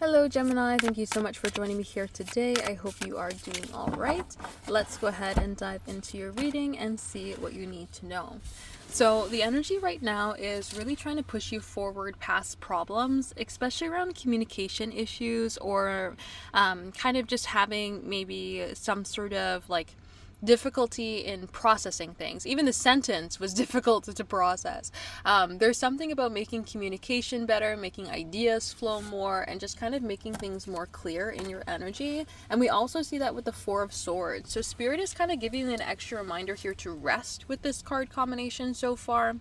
Hello Gemini, thank you so much for joining me here today. I hope you are doing all right. Let's go ahead and dive into your reading and see what you need to know. So the energy right now is really trying to push you forward past problems, especially around communication issues or kind of just having maybe some sort of like difficulty in processing things. Even the sentence was difficult to process. There's something about making communication better, making ideas flow more, and just kind of making things more clear in your energy. And we also see that with the Four of Swords. So Spirit is kind of giving you an extra reminder here to rest with this card combination so far.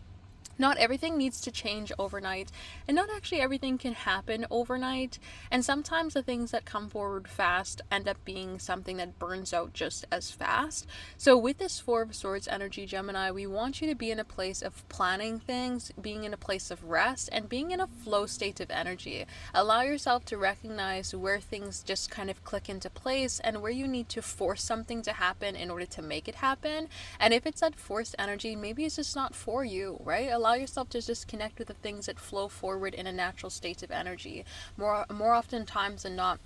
Not everything needs to change overnight, and not actually everything can happen overnight, and sometimes the things that come forward fast end up being something that burns out just as fast. So with this Four of Swords energy, Gemini, we want you to be in a place of planning things, being in a place of rest, and being in a flow state of energy. Allow yourself to recognize where things just kind of click into place and where you need to force something to happen in order to make it happen. And if it's that forced energy, maybe it's just not for you, right? Allow yourself to just connect with the things that flow forward in a natural state of energy. More often times than not,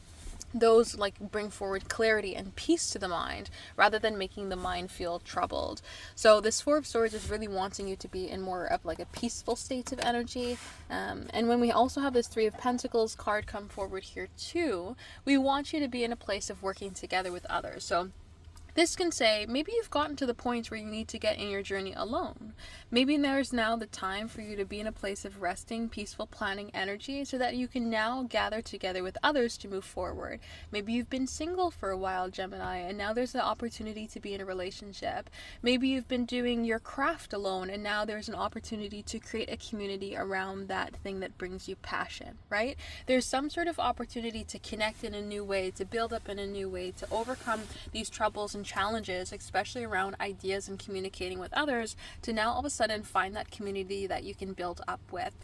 those like bring forward clarity and peace to the mind rather than making the mind feel troubled. So this Four of Swords is really wanting you to be in more of like a peaceful state of energy. And when we also have this Three of Pentacles card come forward here too, we want you to be in a place of working together with others. So this can say, maybe you've gotten to the point where you need to get in your journey alone. Maybe there's now the time for you to be in a place of resting, peaceful planning energy so that you can now gather together with others to move forward. Maybe you've been single for a while, Gemini, and now there's the opportunity to be in a relationship. Maybe you've been doing your craft alone, and now there's an opportunity to create a community around that thing that brings you passion, right? There's some sort of opportunity to connect in a new way, to build up in a new way, to overcome these troubles and challenges, especially around ideas and communicating with others, to now all of a sudden find that community that you can build up with.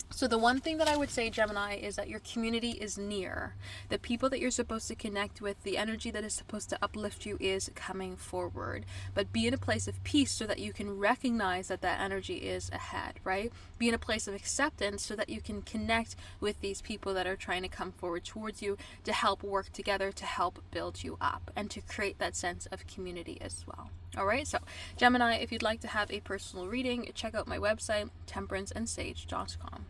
So the one thing that I would say, Gemini, is that your community is near. The people that you're supposed to connect with, the energy that is supposed to uplift you is coming forward. But be in a place of peace so that you can recognize that that energy is ahead, right? Be in a place of acceptance so that you can connect with these people that are trying to come forward towards you to help work together, to help build you up, and to create that sense of community as well. Alright, so Gemini, if you'd like to have a personal reading, check out my website, temperanceandsage.com.